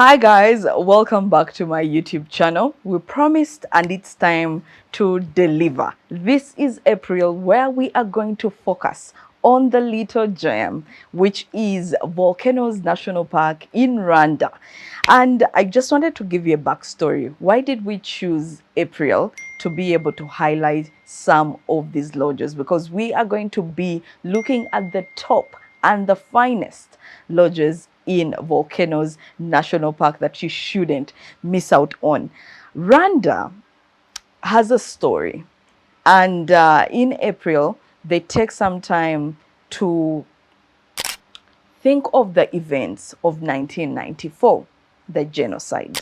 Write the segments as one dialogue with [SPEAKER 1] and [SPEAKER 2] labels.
[SPEAKER 1] Hi guys, welcome back to my YouTube channel. We promised and it's time to deliver. This is April where we are going to focus on the little gem, which is Volcanoes National Park in Rwanda. And I just wanted to give you a backstory. Why did we choose April to be able to highlight some of these lodges? Because we are going to be looking at the top and the finest lodges in Volcanoes National Park that you shouldn't miss out on. Rwanda has a story, and in April, they take some time to think of the events of 1994, the genocide.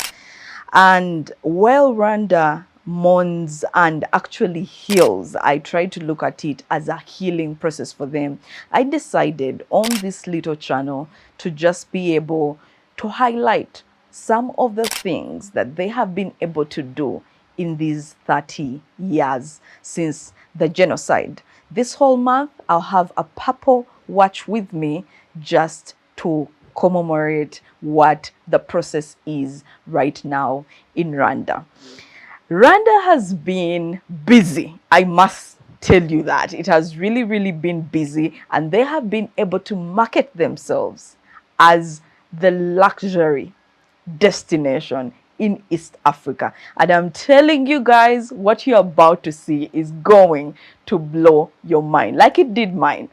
[SPEAKER 1] And while Rwanda mourns and actually heals, I try to look at it as a healing process for them. I decided on this little channel to just be able to highlight some of the things that they have been able to do in these 30 years since the genocide. This whole month, I'll have a purple watch with me just to commemorate what the process is right now in Rwanda. Rwanda has been busy. I must tell you that. It has really been busy, and they have been able to market themselves as the luxury destination in East Africa. And I'm telling you guys, what you're about to see is going to blow your mind, like it did mine.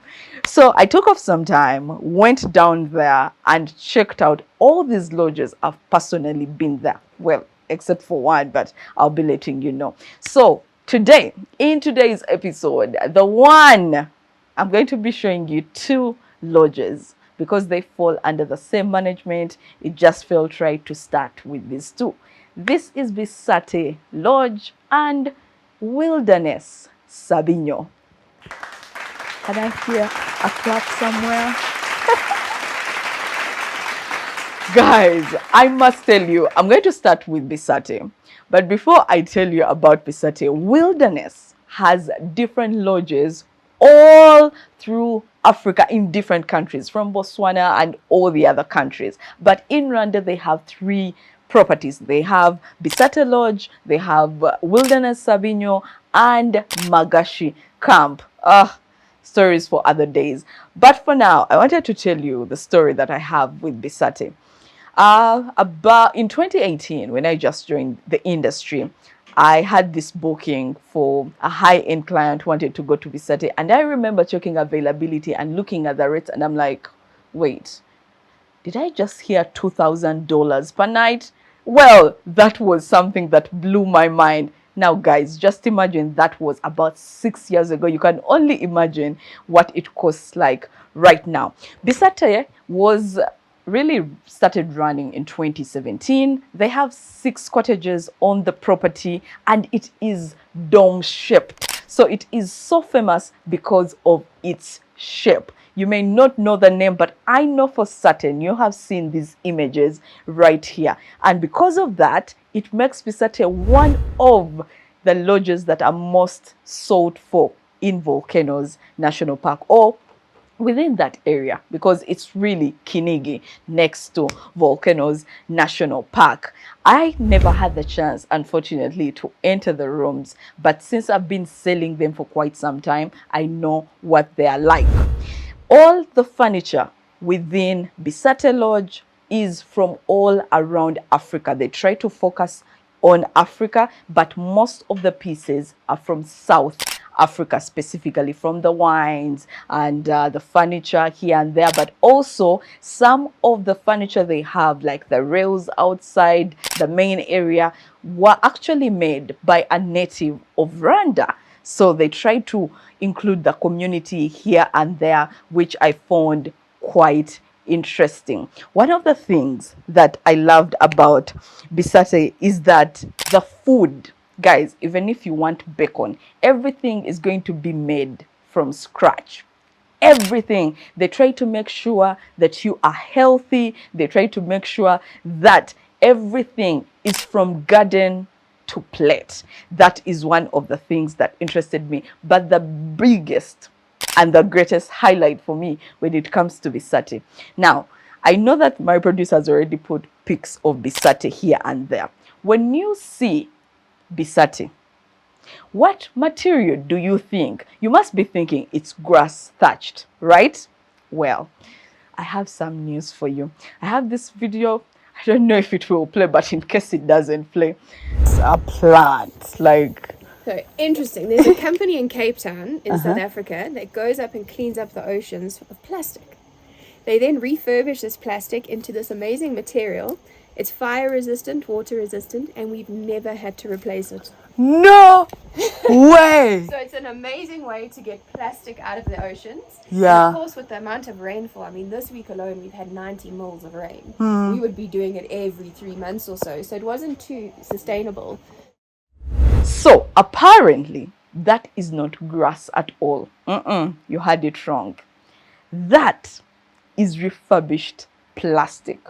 [SPEAKER 1] So I took off some time, went down there and checked out all these lodges. I've personally been there. Well, except for one, but I'll be letting you know. So today, in today's episode, I'm going to be showing you two lodges because they fall under the same management. It just felt right to start with these two. This is Bisate Lodge and Wilderness Sabinyo. Can I hear a clap somewhere? Guys, I must tell you, I'm going to start with Bisate. But before I tell you about Bisate, Wilderness has different lodges all through Africa in different countries, from Botswana and all the other countries. But in Rwanda, they have three properties. They have Bisate Lodge, they have Wilderness Sabinyo, and Magashi Camp. Stories for other days. But for now, I wanted to tell you the story that I have with Bisate. About in 2018, when I just joined the industry, I had this booking for a high-end client who wanted to go to Bisate, and I remember checking availability and looking at the rates, and I'm like, wait, did I just hear $2,000 per night? Well, that was something that blew my mind. Now, guys, just imagine that was about 6 years ago. You can only imagine what it costs like right now. Bisate was really started running in 2017. They have 6 cottages on the property, and it is dome shaped. So it is so famous because of its shape. You may not know the name, but I know for certain you have seen these images right here. And because of that, it makes Bisate one of the lodges that are most sought for in Volcanoes National Park, or within that area, because it's really Kinigi next to Volcanoes National Park. I never had the chance, unfortunately, to enter the rooms, but since I've been selling them for quite some time, I know what they are like. All the furniture within Bisate Lodge is from all around Africa. They try to focus on Africa, but most of the pieces are from South Africa, specifically from the wines and the furniture here and there, but also some of the furniture they have, like the rails outside the main area, were actually made by a native of Rwanda. So they try to include the community here and there, which I found quite interesting. One of the things that I loved about Bisate is that the food, guys, even if you want bacon, everything is going to be made from scratch. Everything. They try to make sure that you are healthy. They try to make sure that everything is from garden to plate. That is one of the things that interested me. But the biggest and the greatest highlight for me when it comes to Bisate. Now, I know that my producer has already put pics of Bisate here and there. When you see Bisate, what material do you think? You must be thinking it's grass thatched, right? Well, I have some news for you. I have this video. I don't know if it will play, but in case it doesn't play, it's a plant. Like,
[SPEAKER 2] so interesting. There's a company in Cape Town in South Africa that goes up and cleans up the oceans of plastic. They then refurbish this plastic into this amazing material. It's fire resistant, water resistant, and we've never had to replace it.
[SPEAKER 1] no way.
[SPEAKER 2] So it's an amazing way to get plastic out of the oceans.
[SPEAKER 1] Yeah.
[SPEAKER 2] And of course, with the amount of rainfall, I mean, this week alone we've had 90 mils of rain. We would be doing it every 3 months or so. So it wasn't too sustainable.
[SPEAKER 1] So apparently, that is not grass at all. You had it wrong. That is refurbished plastic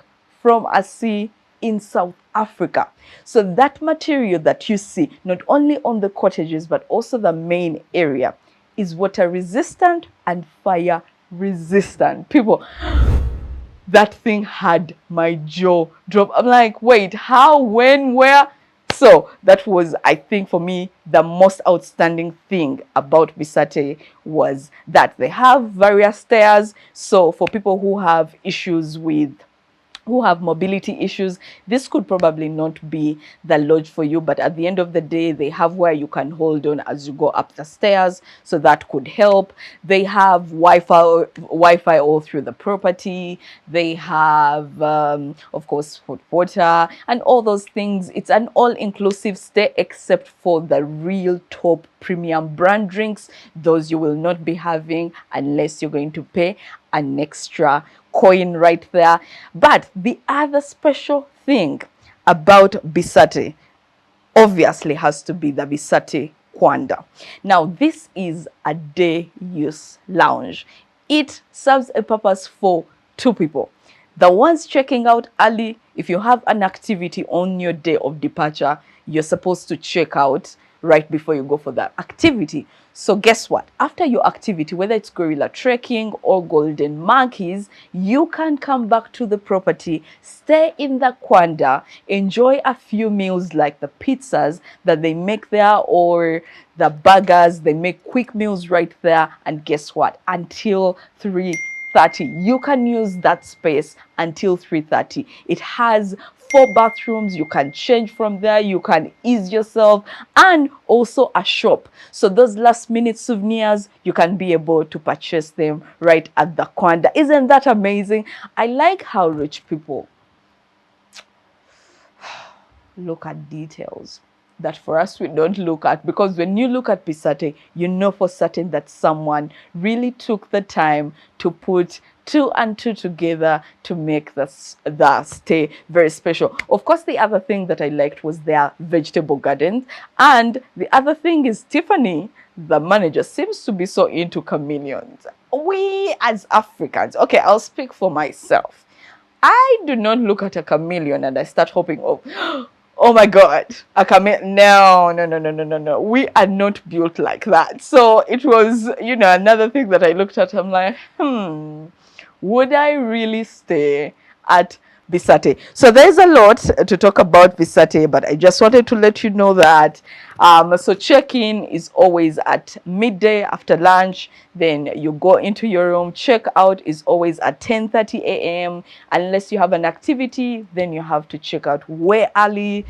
[SPEAKER 1] from a sea in South Africa. So that material that you see, not only on the cottages, but also the main area, is water resistant and fire resistant. People, that thing had my jaw drop. I'm like, wait, how, when, where? So that was, I think, for me, the most outstanding thing about Bisate was that they have various stairs. So for people who have issues with mobility issues, this could probably not be the lodge for you, but at the end of the day, they have where you can hold on as you go up the stairs, so that could help. They have Wi-Fi all through the property. They have, of course, hot water and all those things. It's an all-inclusive stay, except for the real top premium brand drinks. Those you will not be having unless you're going to pay an extra coin right there. But the other special thing about Bisate obviously has to be the Bisate Kwanda. Now, this is a day use lounge. It serves a purpose for two people. The ones checking out early, if you have an activity on your day of departure, you're supposed to check out right before you go for that activity. So guess what? After your activity, whether it's gorilla trekking or golden monkeys, you can come back to the property, stay in the Kwanda, enjoy a few meals like the pizzas that they make there or the burgers. They make quick meals right there. And guess what? Until 3:30, you can use that space until 3:30. It has 4 bathrooms. You can change from there, you can ease yourself, and also a shop. So those last minute souvenirs, you can be able to purchase them right at the Kwanda. Isn't that amazing? I like how rich people look at details that for us we don't look at, because when you look at Bisate, you know for certain that someone really took the time to put 2 and 2 together to make the stay very special. Of course, the other thing that I liked was their vegetable gardens. And the other thing is Tiffany, the manager, seems to be so into chameleons. We as Africans, okay, I'll speak for myself. I do not look at a chameleon and I start hoping, oh my God, a chameleon. No. We are not built like that. So it was, another thing that I looked at. I'm like, would I really stay at Bisate? So there's a lot to talk about Bisate, but I just wanted to let you know that so check-in is always at midday after lunch. Then you go into your room. Check-out is always at 10:30 a.m. Unless you have an activity, then you have to check out way early.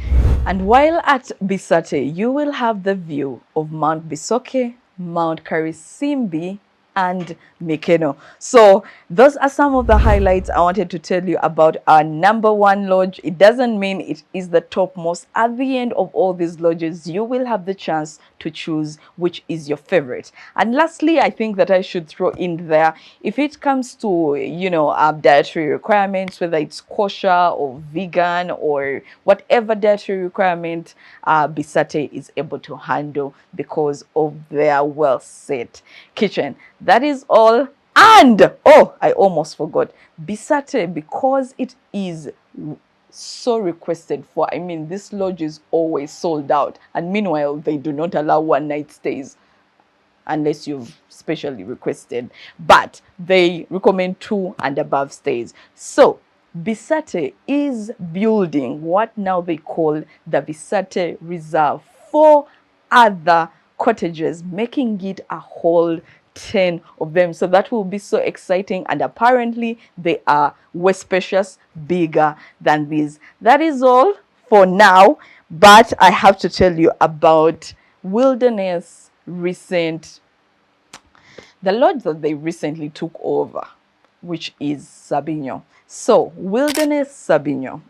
[SPEAKER 1] And while at Bisate, you will have the view of Mount Bisoke, Mount Karisimbi, and Mikeno. So those are some of the highlights I wanted to tell you about our #1 lodge. It doesn't mean it is the topmost. At the end of all these lodges, you will have the chance to choose which is your favorite. And lastly, I think that I should throw in there, if it comes to dietary requirements, whether it's kosher or vegan or whatever dietary requirement, Bisate is able to handle because of their well set kitchen. That is all. And I almost forgot, Bisate, because it is so requested for, I mean, this lodge is always sold out, and meanwhile they do not allow one-night stays unless you've specially requested, but they recommend 2 and above stays. So Bisate is building what now they call the Bisate Reserve, 4 other cottages, making it a whole 10 of them. So that will be so exciting, and apparently they are way spacious, bigger than these. That is all for now, but I have to tell you about Wilderness recent, the lodge that they recently took over, which is Sabinyo. So Wilderness Sabinyo,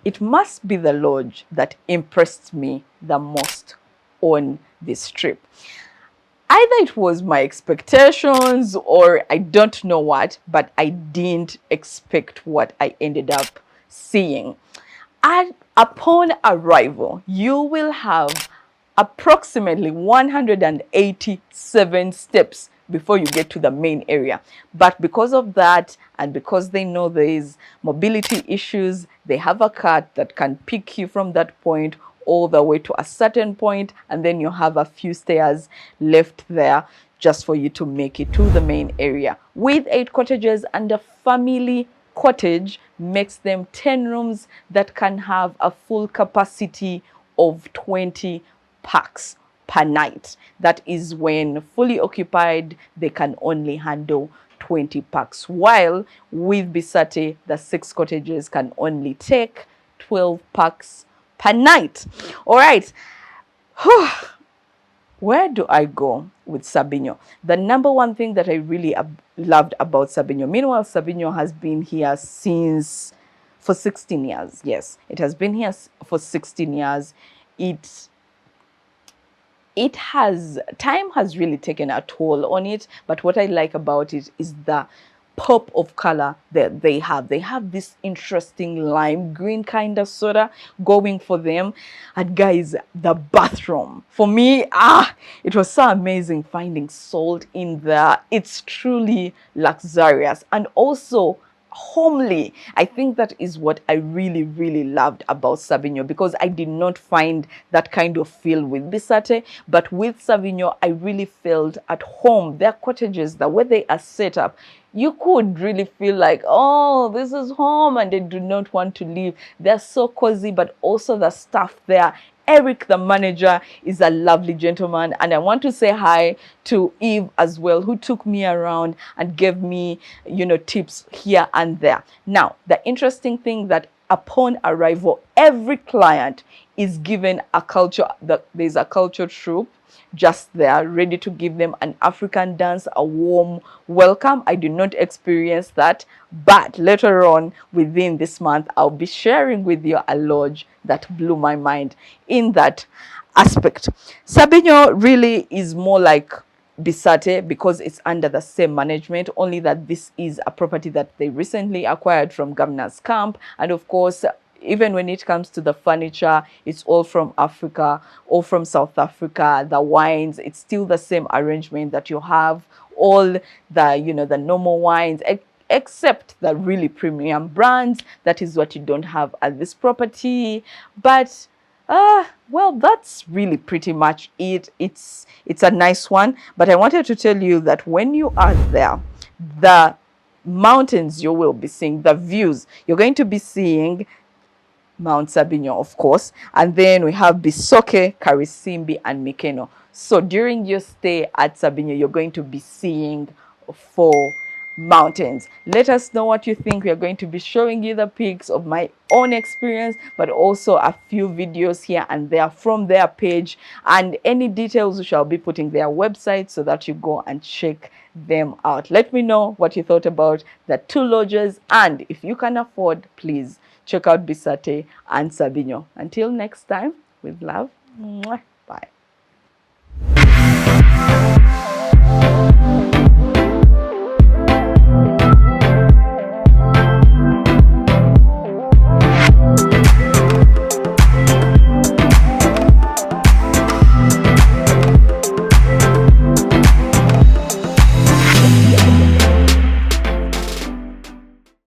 [SPEAKER 1] it must be the lodge that impressed me the most on this trip. Either it was my expectations or I don't know what, but I didn't expect what I ended up seeing. And upon arrival, you will have approximately 187 steps before you get to the main area. But because of that, and because they know there is mobility issues, they have a cart that can pick you from that point all the way to a certain point, and then you have a few stairs left there just for you to make it to the main area. With 8 cottages and a family cottage makes them 10 rooms that can have a full capacity of 20 packs per night. That is when fully occupied, they can only handle 20 packs, while with Bisate, the 6 cottages can only take 12 packs per night. All right. Where do I go with Sabinyo? The number one thing that I really loved about Sabinyo, meanwhile, Sabinyo has been here for 16 years. Yes, it has been here for 16 years. Time has really taken a toll on it, but what I like about it is the pop of color that they have. They have this interesting lime green kind of soda going for them. And guys, the bathroom, for me, it was so amazing finding salt in there. It's truly luxurious and also homely. I think that is what I really, really loved about Sabinyo, because I did not find that kind of feel with Bisate, but with Sabinyo, I really felt at home. Their cottages, the way they are set up, you could really feel like, oh, this is home, and they do not want to leave. They're so cozy, but also the staff there. Eric, the manager, is a lovely gentleman, and I want to say hi to Eve as well, who took me around and gave me, tips here and there. Now, the interesting thing that upon arrival, every client is given there's a culture troupe just there, ready to give them an African dance, a warm welcome. I did not experience that, but later on within this month, I'll be sharing with you a lodge that blew my mind in that aspect. Sabinyo really is more like Bisate because it's under the same management, only that this is a property that they recently acquired from Governor's Camp. And of course, even when it comes to the furniture, it's all from Africa, all from South Africa. The wines, it's still the same arrangement that you have all the, the normal wines, except the really premium brands. That is what you don't have at this property. But well, that's really pretty much it. It's a nice one, but I wanted to tell you that when you are there, the mountains you will be seeing, the views, you're going to be seeing Mount Sabinyo, of course, and then we have Bisoke, Karisimbi, and Mikeno. So during your stay at Sabinyo, you're going to be seeing 4 mountains. Let us know what you think. We are going to be showing you the pics of my own experience, but also a few videos here and there from their page, and any details we shall be putting their website so that you go and check them out. Let me know what you thought about the 2 lodges, and if you can afford, please check out Bisate and Sabinyo. Until next time, with love. Bye.